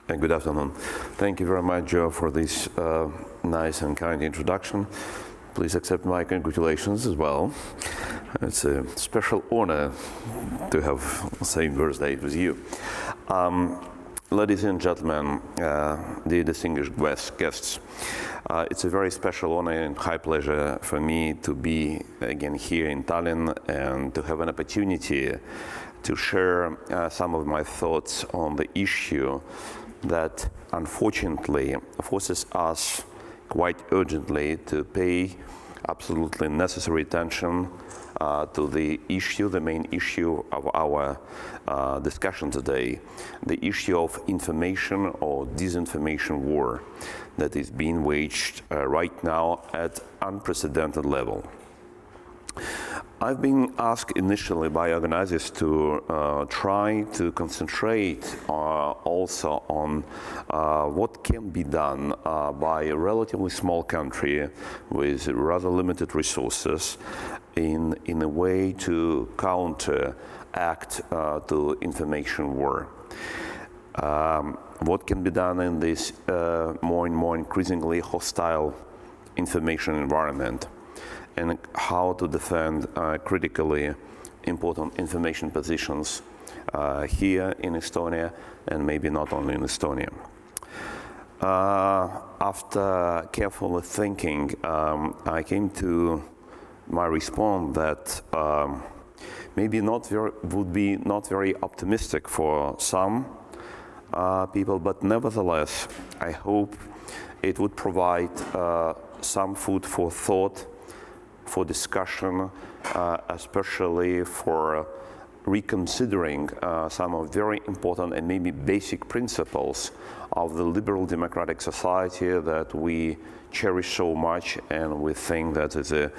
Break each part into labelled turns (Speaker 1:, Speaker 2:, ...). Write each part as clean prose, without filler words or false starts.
Speaker 1: Good afternoon. Thank you very much, Joe, for this nice and kind introduction. Please accept my congratulations as well. It's a special honor to have the same birthday with you. Ladies and gentlemen, dear distinguished guests, it's a very special honor and high pleasure for me to be again here in Tallinn and to have an opportunity to share some of my thoughts on the issue that unfortunately forces us quite urgently to pay absolutely necessary attention to the issue, the main issue of our discussion today, the issue of information or disinformation war that is being waged right now at unprecedented level. I've been asked initially by organizers to try to concentrate also on what can be done by a relatively small country with rather limited resources in a way to counteract to information war. What can be done in this more and more increasingly hostile information environment, and how to defend critically important information positions here in Estonia, and maybe not only in Estonia. After carefully thinking, I came to my response that maybe would be not very optimistic for some people, but nevertheless, I hope it would provide some food for thought, for discussion, especially for reconsidering some of very important and maybe basic principles of the liberal democratic society that we cherish so much, and we think that is the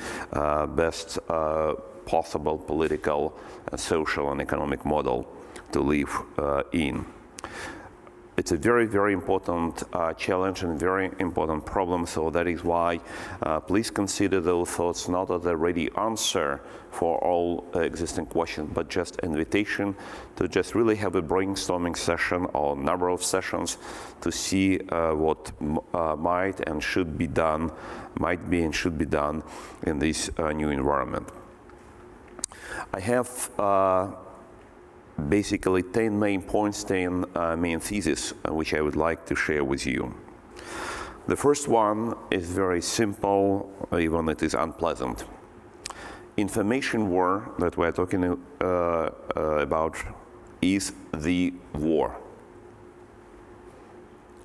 Speaker 1: best possible political, social and economic model to live in. It's a very, very important challenge and very important problem, so that is why please consider those thoughts not as a ready answer for all existing questions, but just invitation to just really have a brainstorming session or number of sessions to see what might and should be done, might be and should be done in this new environment. I have basically 10 main points, 10 main theses, which I would like to share with you. The first one is very simple, even it is unpleasant. Information war that we're talking about is the war.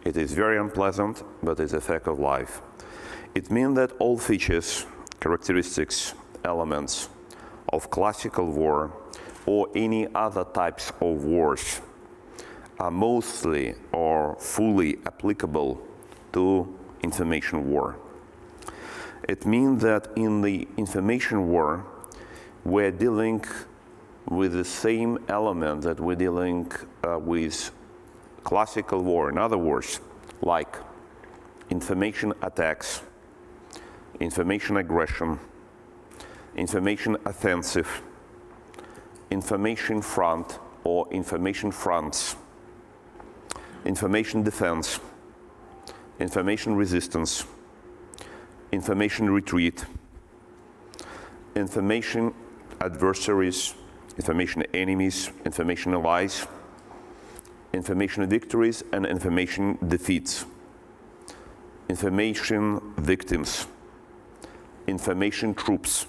Speaker 1: It is very unpleasant, but it's a fact of life. It means that all features, characteristics, elements of classical war or any other types of wars are mostly or fully applicable to information war. It means that in the information war, we're dealing with the same element that we're dealing with classical war. In other words, like information attacks, information aggression, information offensive, information front or information fronts, information defense, information resistance, information retreat, information adversaries, information enemies, information allies, information victories and information defeats, information victims, information troops,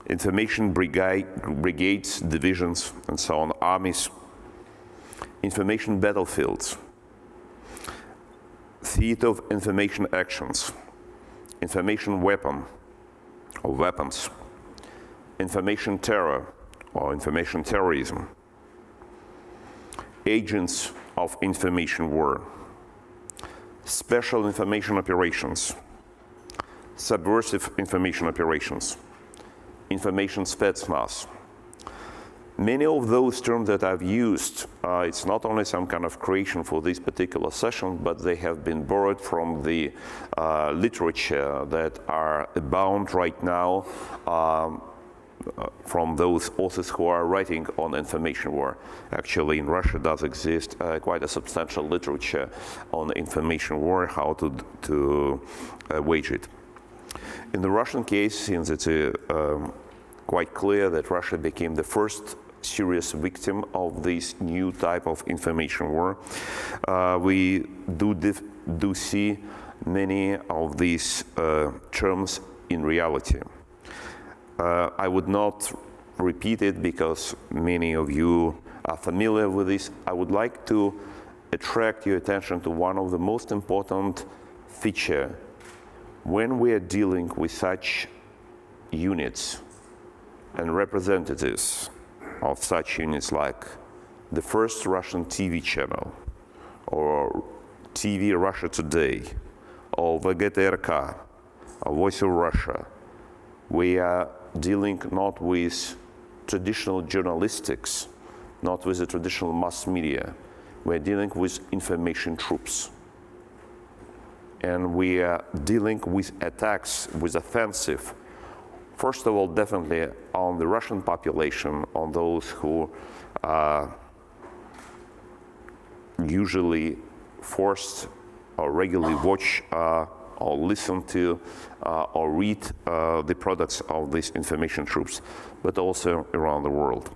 Speaker 1: information brigades, divisions, and so on, armies, information battlefields, theater of information actions, information weapon or weapons, information terror or information terrorism, agents of information war, special information operations, subversive information operations, information spetsnaz. Many of those terms that I've used, it's not only some kind of creation for this particular session, but they have been borrowed from the literature that are abound right now from those authors who are writing on information war. Actually, in Russia does exist quite a substantial literature on information war, how to wage it. In the Russian case, since it's quite clear that Russia became the first serious victim of this new type of information war, we do see many of these terms in reality. I would not repeat it because many of you are familiar with this. I would like to attract your attention to one of the most important features when we are dealing with such units and representatives of such units like the first Russian TV channel, or TV Russia Today, or VGTRK, or Voice of Russia. We are dealing not with traditional journalistics, not with the traditional mass media. We're dealing with information troops. And we are dealing with attacks, with offensive, first of all, definitely on the Russian population, on those who are usually forced or regularly watch or listen to or read the products of these information troops, but also around the world.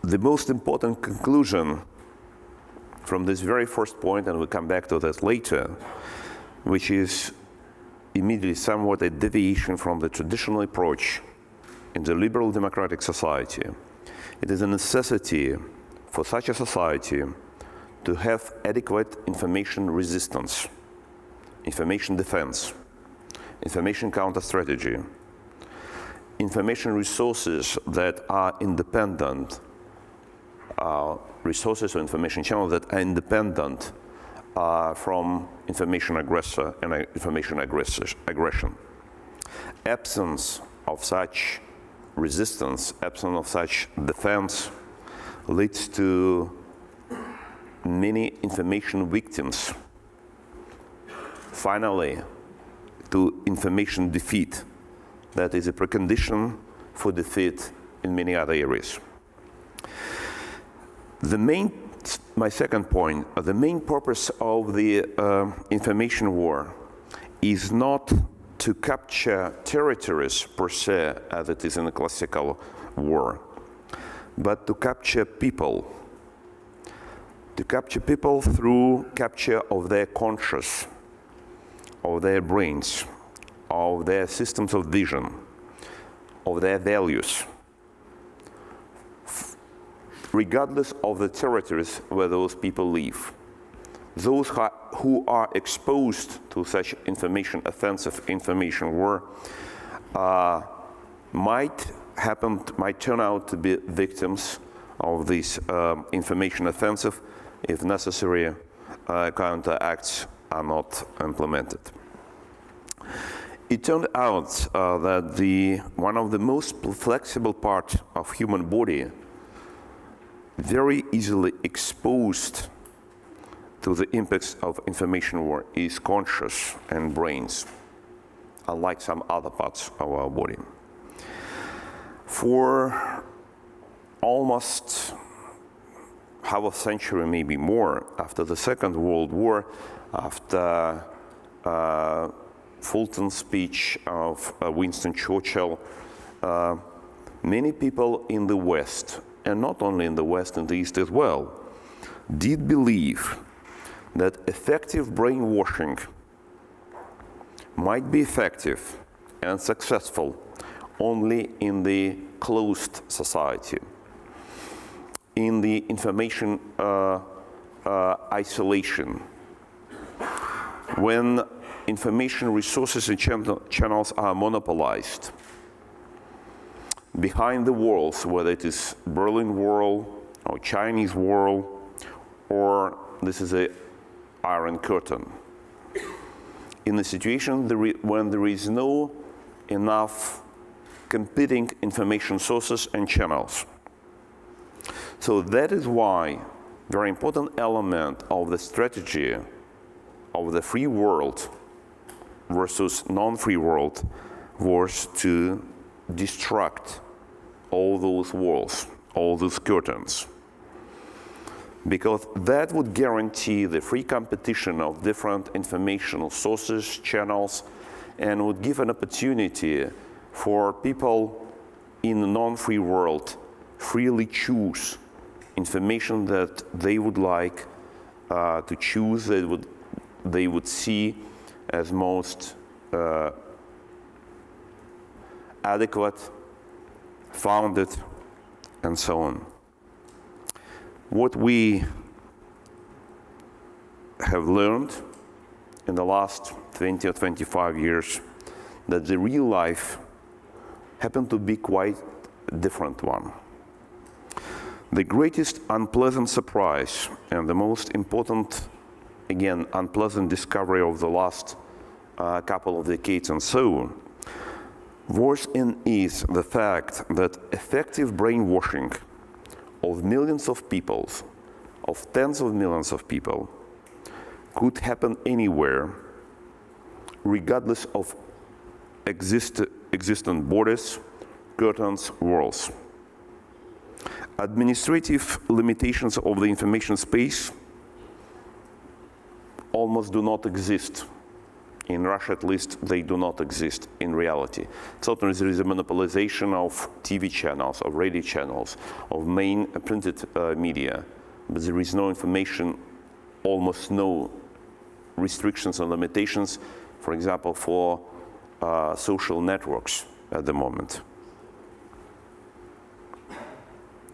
Speaker 1: The most important conclusion from this very first point, and we'll come back to that later, which is immediately somewhat a deviation from the traditional approach in the liberal democratic society. It is a necessity for such a society to have adequate information resistance, information defense, information counter-strategy, information resources that are independent, resources or information channels that are independent from information aggressor and information aggression. Absence of such resistance, absence of such defense leads to many information victims. Finally, to information defeat. That is a precondition for defeat in many other areas. My second point, the main purpose of the information war is not to capture territories per se, as it is in a classical war, but to capture people. To capture people through capture of their conscious, of their brains, of their systems of vision, of their values, regardless of the territories where those people live. Those who are exposed to such information offensive, information war, might turn out to be victims of this information offensive if necessary counteracts are not implemented. It turned out that one of the most flexible parts of human body, very easily exposed to the impacts of information war, is conscious and brains, unlike some other parts of our body. For almost half a century, maybe more, after the Second World War, after Fulton's speech of Winston Churchill, many people in the West, and not only in the West, in the East as well, did believe that effective brainwashing might be effective and successful only in the closed society, in the information isolation, when information resources and channels are monopolized behind the walls, whether it is Berlin Wall or Chinese Wall, or this is a Iron Curtain. In a situation when there is no enough competing information sources and channels. So that is why very important element of the strategy of the free world versus non-free world was to destruct all those walls, all those curtains, because that would guarantee the free competition of different informational sources, channels, and would give an opportunity for people in the non-free world freely choose information that they would like to choose, that they would see as most adequate, founded, and so on. What we have learned in the last 20 or 25 years, that the real life happened to be quite a different one. The greatest unpleasant surprise and the most important, again, unpleasant discovery of the last couple of decades and so was and is the fact that effective brainwashing of millions of people, of tens of millions of people, could happen anywhere, regardless of existent borders, curtains, walls. Administrative limitations of the information space almost do not exist. In Russia, at least, they do not exist in reality. Certainly, there is a monopolization of TV channels, of radio channels, of main printed media, but there is no information, almost no restrictions and limitations, for example, for social networks at the moment.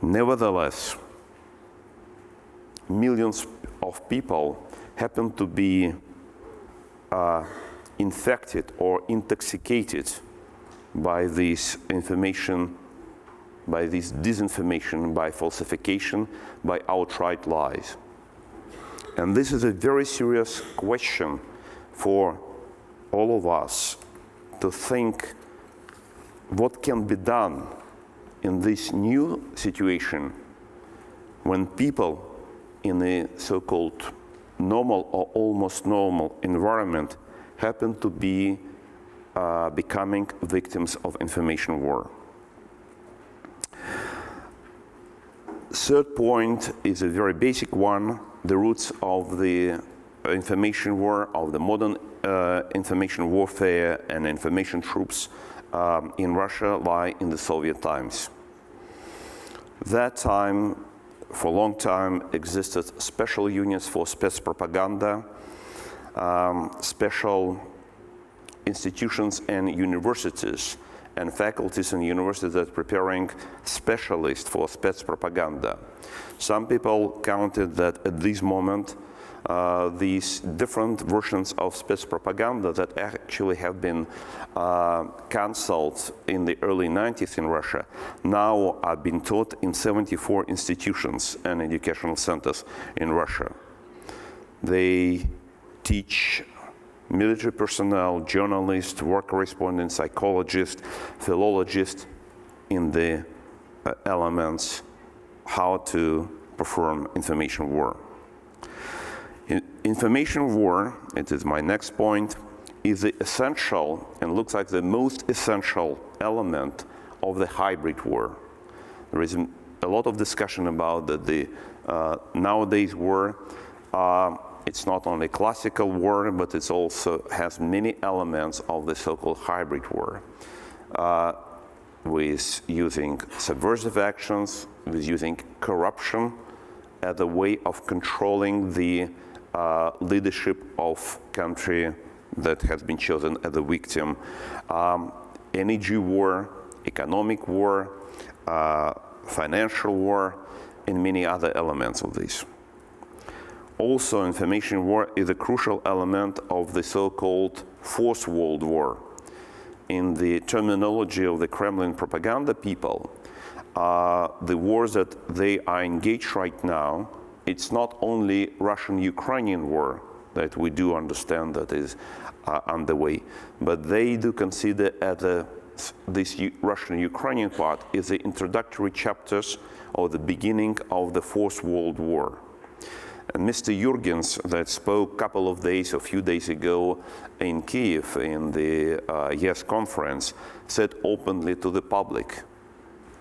Speaker 1: Nevertheless, millions of people happen to be infected or intoxicated by this information, by this disinformation, by falsification, by outright lies. And this is a very serious question for all of us to think what can be done in this new situation when people in a so-called normal or almost normal environment happen to be becoming victims of information war. Third point is a very basic one. The roots of the information war, of the modern information warfare and information troops in Russia lie in the Soviet times. That time, for a long time, existed special units for specpropaganda, special institutions and universities and faculties and universities that are preparing specialists for specpropaganda. Some people counted that at this moment, these different versions of specpropaganda that actually have been cancelled in the early 90s in Russia now are being taught in 74 institutions and educational centers in Russia. They teach military personnel, journalists, war correspondents, psychologists, philologists in the elements how to perform information war. Information war, it is my next point, is the essential and looks like the most essential element of the hybrid war. There is a lot of discussion about that the nowadays war. It's not only classical war, but it also has many elements of the so-called hybrid war, with using subversive actions, with using corruption as a way of controlling the leadership of country that has been chosen as a victim. Energy war, economic war, financial war, and many other elements of this. Also, information war is a crucial element of the so-called Fourth World War. In the terminology of the Kremlin propaganda people, the wars that they are engaged right now, it's not only Russian-Ukrainian war that we do understand that is underway, but they do consider this Russian-Ukrainian part is the introductory chapters or the beginning of the Fourth World War. And Mr. Jurgens, that spoke a few days ago in Kiev in the YES conference, said openly to the public,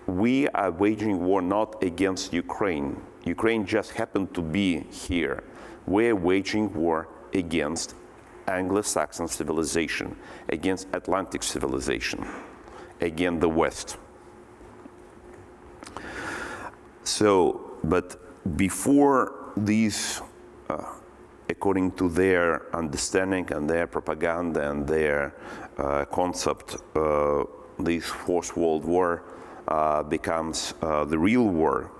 Speaker 1: we are waging war not against Ukraine. Ukraine just happened to be here. We're waging war against Anglo-Saxon civilization, against Atlantic civilization, against the West. So, but before these, according to their understanding and their propaganda and their concept, this Fourth World War becomes the real war.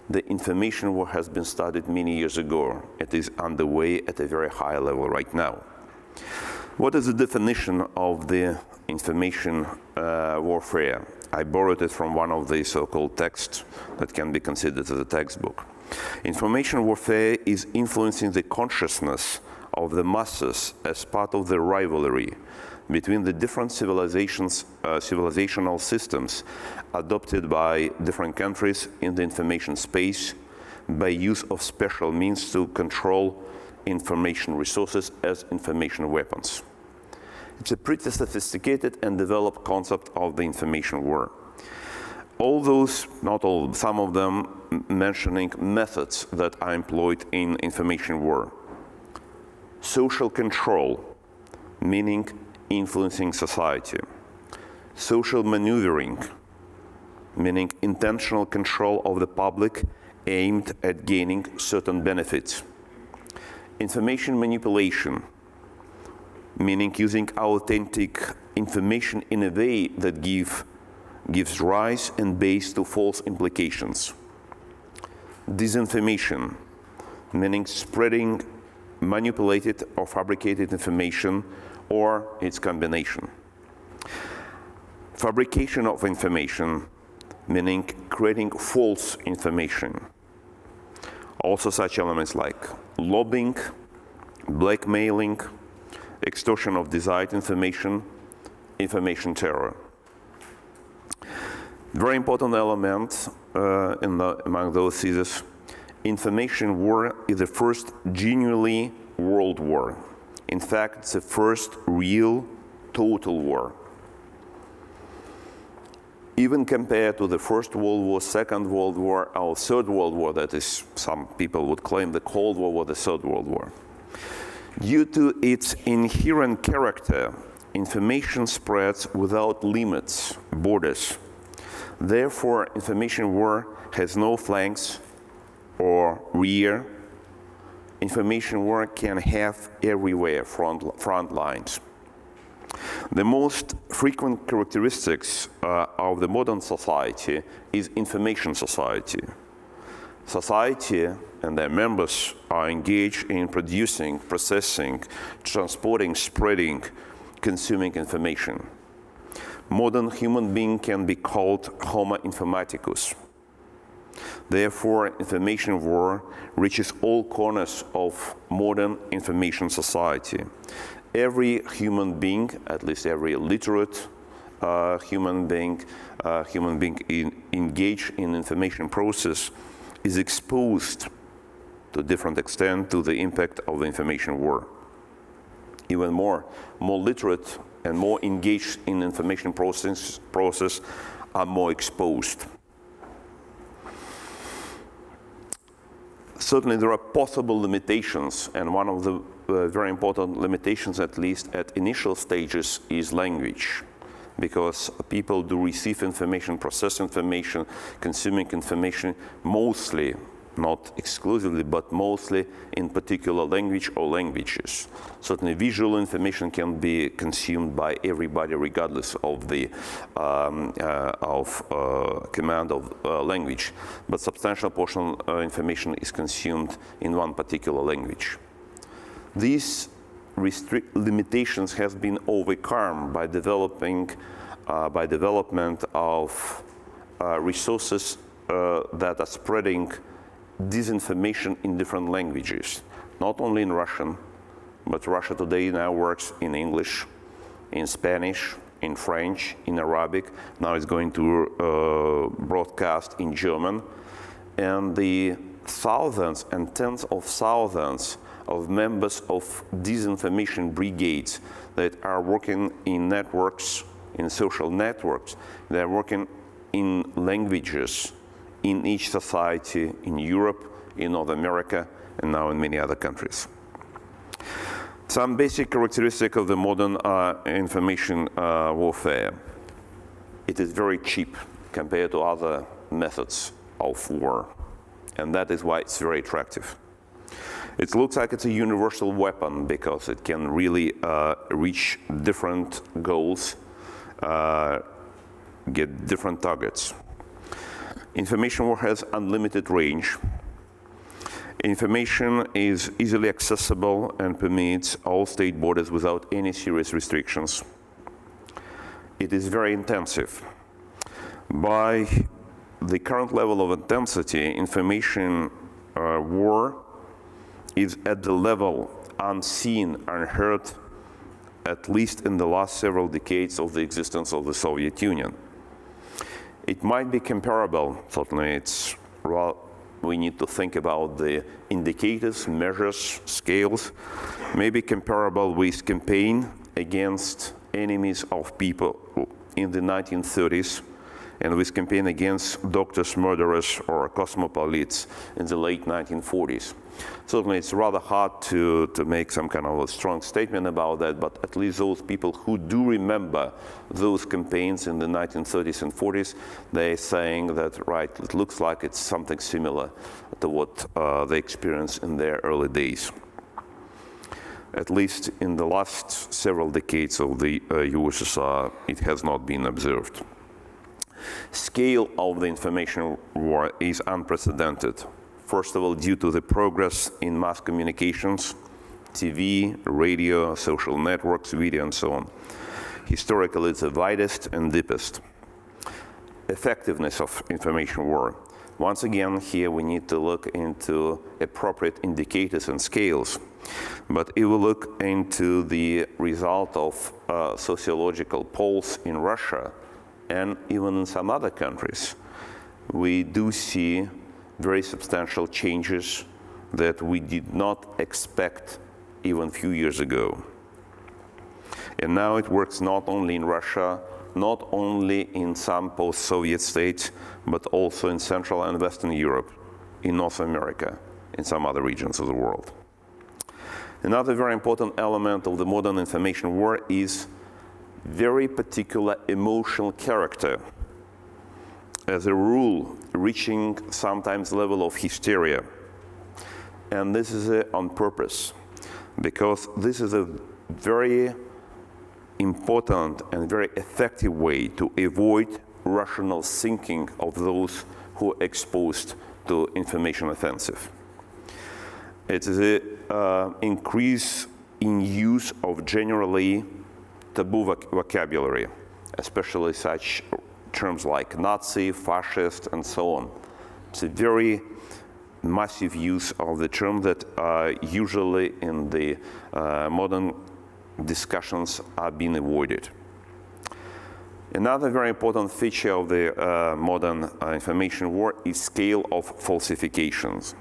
Speaker 1: The information war has been studied many years ago. It is underway at a very high level right now. What is the definition of the information warfare? I borrowed it from one of the so-called texts that can be considered as a textbook. Information warfare is influencing the consciousness of the masses as part of the rivalry between the different civilizational systems adopted by different countries in the information space by use of special means to control information resources as information weapons. It's a pretty sophisticated and developed concept of the information war. All those, not all, some of them mentioning methods that are employed in information war. Social control, meaning influencing society. Social maneuvering, meaning intentional control of the public aimed at gaining certain benefits. Information manipulation, meaning using authentic information in a way that gives rise and base to false implications. Disinformation, meaning spreading manipulated or fabricated information or its combination. Fabrication of information, meaning creating false information. Also such elements like lobbying, blackmailing, extortion of desired information, information terror. Very important element among those is information war is the first genuinely world war. In fact, it's the first real total war. Even compared to the First World War, Second World War, or Third World War, that is, some people would claim the Cold War was the Third World War. Due to its inherent character, information spreads without limits, borders. Therefore, information war has no flanks or rear. Information war can have everywhere front lines. The most frequent characteristics of the modern society is information society. Society and their members are engaged in producing, processing, transporting, spreading, consuming information. Modern human being can be called Homo informaticus. Therefore, information war reaches all corners of modern information society. Every human being, at least every literate human being engaged in information process is exposed to different extent to the impact of the information war. Even more literate and more engaged in information process are more exposed. Certainly there are possible limitations, and one of the very important limitations, at least at initial stages, is language. Because people do receive information, process information, consuming information mostly, not exclusively, but mostly in particular language or languages. Certainly visual information can be consumed by everybody regardless of the command of language, but substantial portion of information is consumed in one particular language. These limitations have been overcome by development of resources that are spreading disinformation in different languages, not only in Russian, but Russia today now works in English, in Spanish, in French, in Arabic. Now it's going to broadcast in German. And the thousands and tens of thousands of members of disinformation brigades that are working in networks, in social networks. They're working in languages in each society, in Europe, in North America, and now in many other countries. Some basic characteristics of the modern information warfare. It is very cheap compared to other methods of war, and that is why it's very attractive. It looks like it's a universal weapon because it can really reach different goals, get different targets. Information war has unlimited range. Information is easily accessible and permeates all state borders without any serious restrictions. It is very intensive. By the current level of intensity, information war is at the level unseen, unheard, at least in the last several decades of the existence of the Soviet Union. It might be comparable, certainly we need to think about the indicators, measures, scales, maybe comparable with campaign against enemies of people in the 1930s and with campaign against doctors, murderers, or cosmopolites in the late 1940s. Certainly it's rather hard to make some kind of a strong statement about that, but at least those people who do remember those campaigns in the 1930s and 40s, they're saying that, right, it looks like it's something similar to what they experienced in their early days. At least in the last several decades of the USSR, it has not been observed. Scale of the information war is unprecedented. First of all, due to the progress in mass communications, TV, radio, social networks, video, and so on. Historically, it's the widest and deepest. Effectiveness of information war. Once again, here we need to look into appropriate indicators and scales. But if we look into the result of sociological polls in Russia, and even in some other countries, we do see very substantial changes that we did not expect even a few years ago. And now it works not only in Russia, not only in some post-Soviet states, but also in Central and Western Europe, in North America, in some other regions of the world. Another very important element of the modern information war is very particular emotional character. As a rule, reaching sometimes level of hysteria. And this is on purpose, because this is a very important and very effective way to avoid rational thinking of those who are exposed to information offensive. It is an increase in use of generally taboo vocabulary, especially such terms like Nazi, fascist, and so on. It's a very massive use of the term that usually in the modern discussions are being avoided. Another very important feature of the modern information war is scale of falsifications.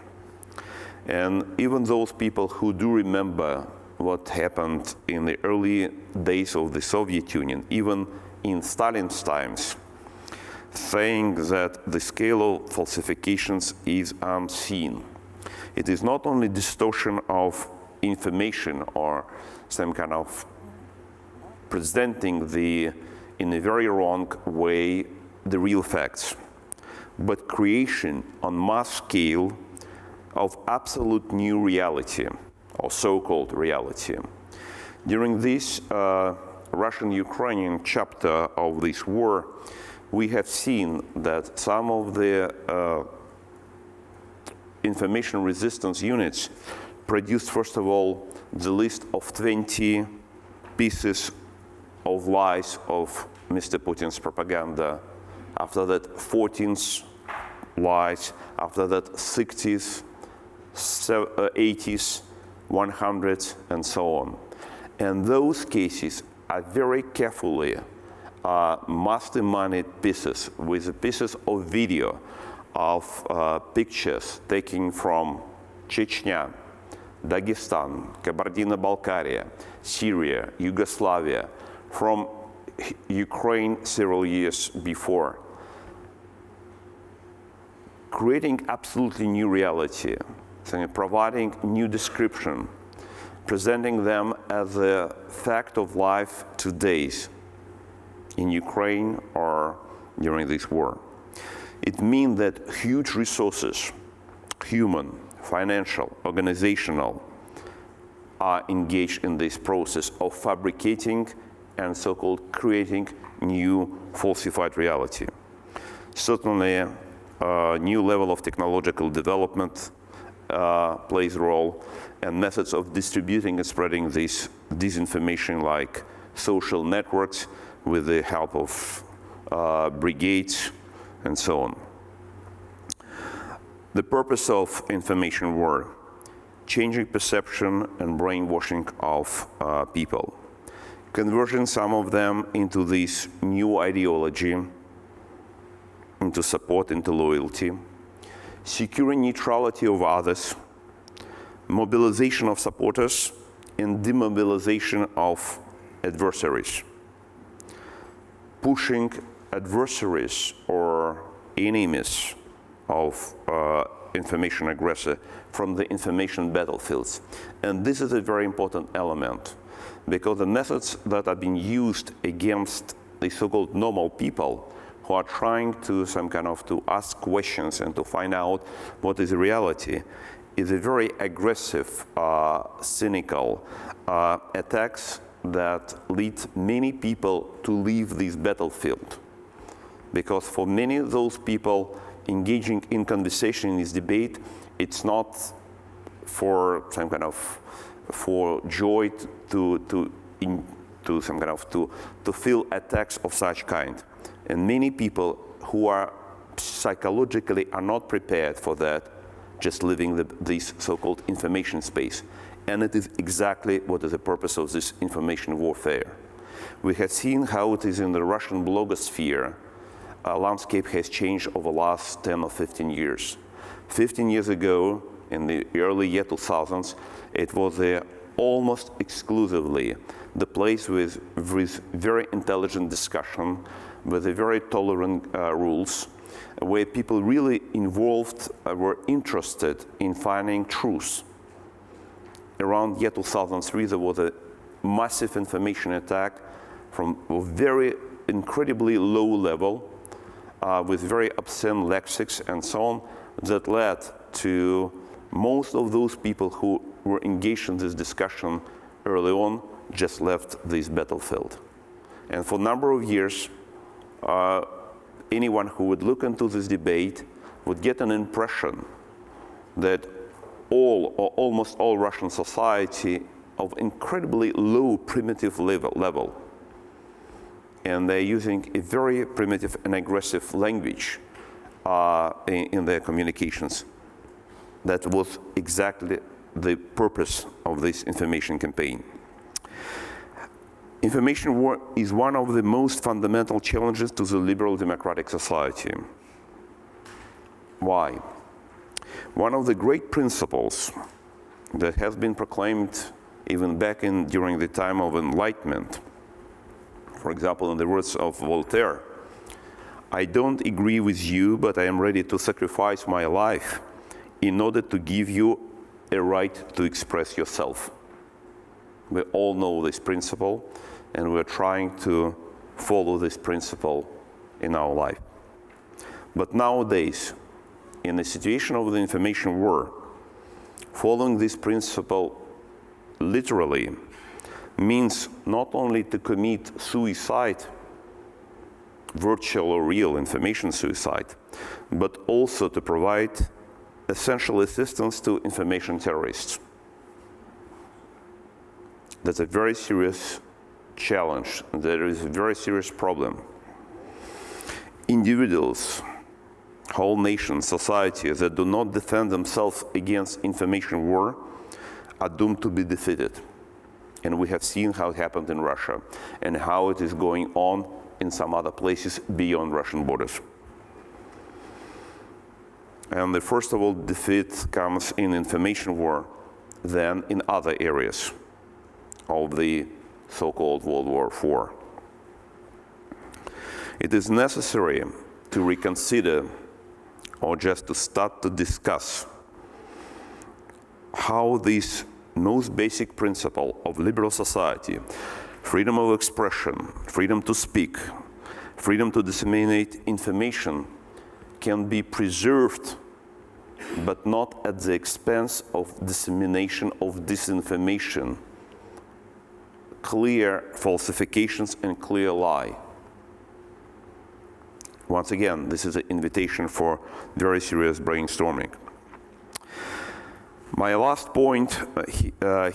Speaker 1: And even those people who do remember what happened in the early days of the Soviet Union, even in Stalin's times, saying that the scale of falsifications is unseen. It is not only distortion of information or some kind of presenting in a very wrong way the real facts, but creation on mass scale of absolute new reality, or so-called reality. During this Russian-Ukrainian chapter of this war, we have seen that some of the information resistance units produced, first of all, the list of 20 pieces of lies of Mr. Putin's propaganda. After that, 14 lies. After that, 60s, 80s, 100s, and so on. And those cases are very carefully masterminded pieces with pieces of video of pictures taken from Chechnya, Dagestan, Kabardino-Balkaria, Syria, Yugoslavia, from Ukraine several years before, creating absolutely new reality, so providing new description, presenting them as a fact of life today in Ukraine or during this war. It means that huge resources, human, financial, organizational, are engaged in this process of fabricating and so-called creating new falsified reality. Certainly, a new level of technological development plays a role, and methods of distributing and spreading this disinformation, like social networks with the help of brigades and so on. The purpose of information war: changing perception and brainwashing of people, converting some of them into this new ideology, into support, into loyalty, securing neutrality of others, mobilization of supporters, and demobilization of adversaries, pushing adversaries or enemies of information aggressor from the information battlefields. And this is a very important element, because the methods that are being used against the so-called normal people who are trying to to ask questions and to find out what is reality is a very aggressive, cynical attacks that lead many people to leave this battlefield. Because for many of those people engaging in conversation in this debate, it's not for for joy to feel attacks of such kind. And many people who are psychologically are not prepared for that, just living this so-called information space. And it is exactly what is the purpose of this information warfare. We have seen how it is in the Russian blogosphere. Landscape has changed over the last 10 or 15 years. 15 years ago, in the early year 2000s, it was almost exclusively the place with very intelligent discussion, with a very tolerant rules, where people really involved were interested in finding truth. Around year 2003, there was a massive information attack from a very incredibly low level, with very obscene lexics and so on, that led to most of those people who were engaged in this discussion early on just left this battlefield. And for a number of years, anyone who would look into this debate would get an impression that all or almost all Russian society of incredibly low primitive level. And they're using a very primitive and aggressive language in their communications. That was exactly the purpose of this information campaign. Information war is one of the most fundamental challenges to the liberal democratic society. Why? One of the great principles that has been proclaimed even back during the time of Enlightenment, for example, in the words of Voltaire, "I don't agree with you, but I am ready to sacrifice my life in order to give you a right to express yourself." We all know this principle, and we're trying to follow this principle in our life. But nowadays, in the situation of the information war, following this principle literally means not only to commit suicide, virtual or real information suicide, but also to provide essential assistance to information terrorists. That's a very serious challenge. There is a very serious problem. Individuals, whole nations, societies that do not defend themselves against information war are doomed to be defeated. And we have seen how it happened in Russia and how it is going on in some other places beyond Russian borders. And the first of all defeat comes in information war, then in other areas of the so-called World War IV. It is necessary to reconsider, or just to start to discuss, how this most basic principle of liberal society, freedom of expression, freedom to speak, freedom to disseminate information, can be preserved, but not at the expense of dissemination of disinformation, clear falsifications and clear lie. Once again, this is an invitation for very serious brainstorming. My last point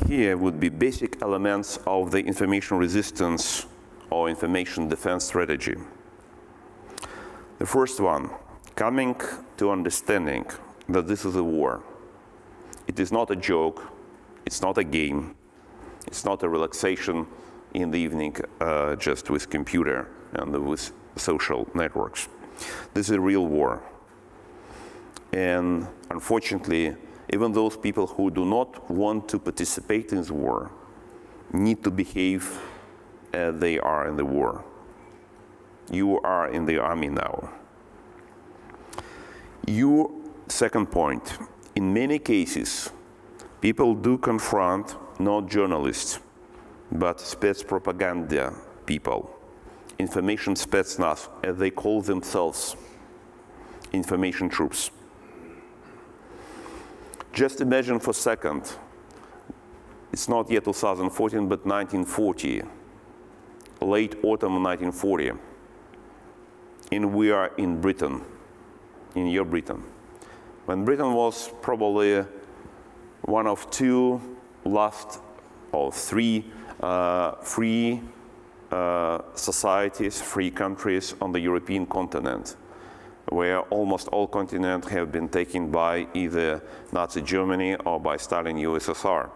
Speaker 1: here would be basic elements of the information resistance or information defense strategy. The first one, coming to understanding that this is a war. It is not a joke, it's not a game, it's not a relaxation in the evening just with computer and with social networks. This is a real war. And unfortunately, even those people who do not want to participate in this war need to behave as they are in the war. You are in the army now. Second point, in many cases, people do confront not journalists, but spецпропаганда people, information spetsnaz, as they call themselves, information troops. Just imagine for a second, it's not yet 2014, but 1940, late autumn 1940, and we are in Britain, in your Britain. When Britain was probably one of two last or three free societies, free countries on the European continent, where almost all continents have been taken by either Nazi Germany or by Stalin USSR.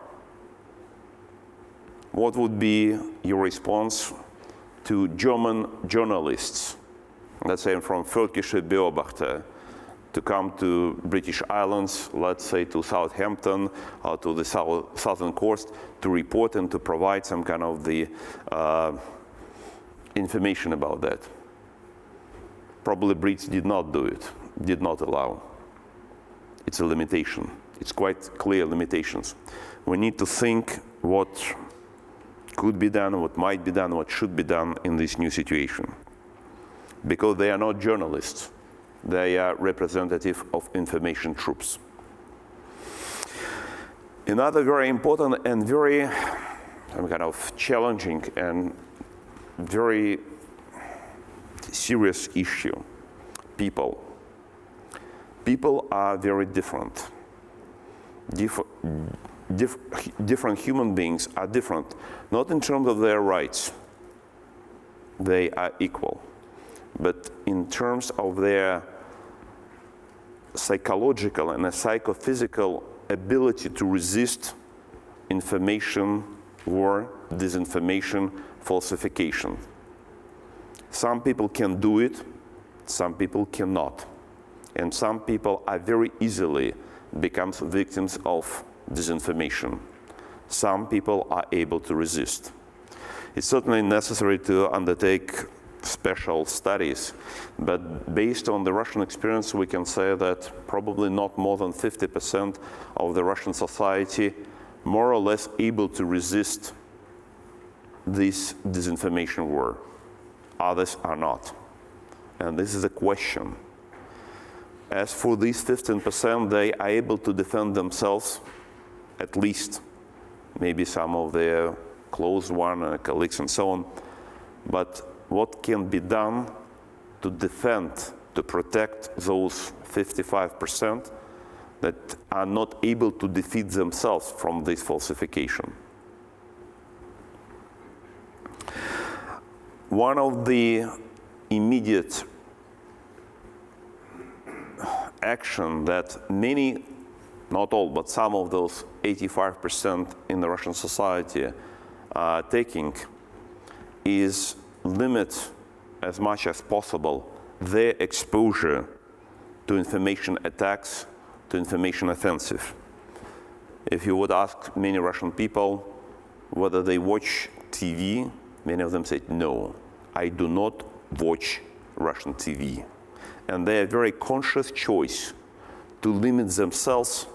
Speaker 1: What would be your response to German journalists, let's say from Völkische Beobachter, to come to British Islands, let's say to Southampton or to the southern coast, to report and to provide some kind of the information about that? Probably Brits did not do it, did not allow. It's a limitation. It's quite clear limitations. We need to think what could be done, what might be done, what should be done in this new situation. Because they are not journalists. They are representative of information troops. Another very important and very kind of challenging and very serious issue, people. People are very different. Different human beings are different, not in terms of their rights. They are equal. But in terms of their psychological and psychophysical ability to resist information war, disinformation, falsification. Some people can do it, some people cannot. And some people are very easily become victims of disinformation. Some people are able to resist. It's certainly necessary to undertake special studies, but based on the Russian experience, we can say that probably not more than 50% of the Russian society more or less able to resist this disinformation war. Others are not. And this is a question. As for these 15%, they are able to defend themselves, at least, maybe some of their close one, colleagues and so on. But what can be done to defend, to protect those 55% that are not able to defeat themselves from this falsification? One of the immediate action that many, not all, but some of those 85% in the Russian society are taking is limit as much as possible their exposure to information attacks, to information offensive. If you would ask many Russian people whether they watch TV, many of them said, no, I do not watch Russian TV. And they have a very conscious choice to limit themselves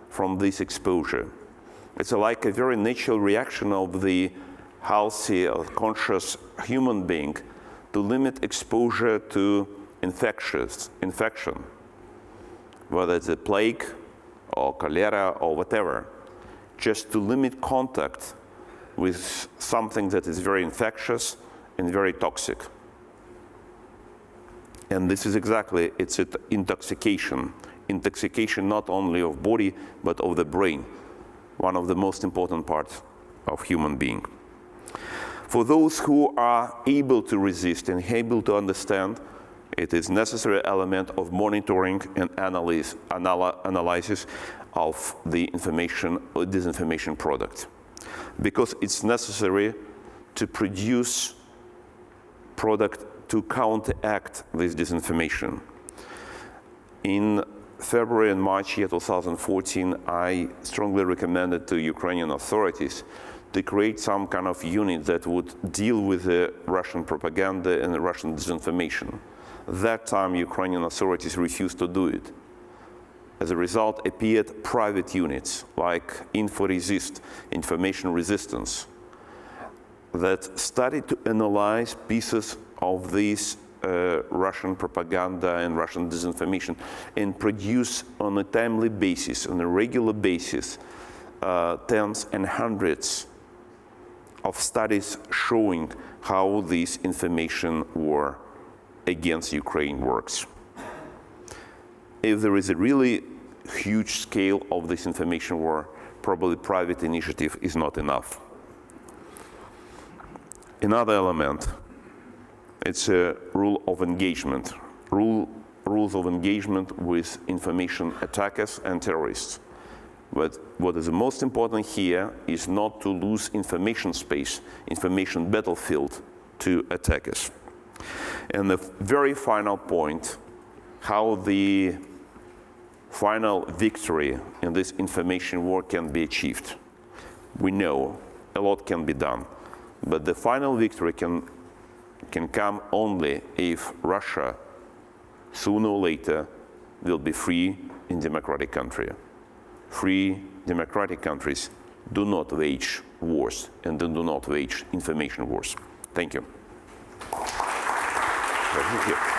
Speaker 1: from this exposure. It's like a very natural reaction of the healthy or conscious human being to limit exposure to infection, whether it's a plague or cholera or whatever, just to limit contact with something that is very infectious and very toxic. And this is exactly, it's an intoxication not only of body, but of the brain, one of the most important parts of human being. For those who are able to resist and able to understand, it is necessary element of monitoring and analysis of the information or disinformation product, because it's necessary to produce product to counteract this disinformation. In February and March year 2014, I strongly recommended to Ukrainian authorities to create some kind of unit that would deal with the Russian propaganda and the Russian disinformation. That time, Ukrainian authorities refused to do it. As a result, appeared private units like InfoResist, Information Resistance, that started to analyze pieces of this Russian propaganda and Russian disinformation and produce on a timely basis, on a regular basis, tens and hundreds of studies showing how this information war against Ukraine works. If there is a really huge scale of this information war, probably private initiative is not enough. Another element, it's a rule of engagement, rules of engagement with information attackers and terrorists. But what is the most important here is not to lose information space, information battlefield to attackers. And the very final point, how the final victory in this information war can be achieved. We know a lot can be done, but the final victory can come only if Russia, sooner or later, will be free and democratic country. Free democratic countries do not wage wars and do not wage information wars. Thank you. Thank you.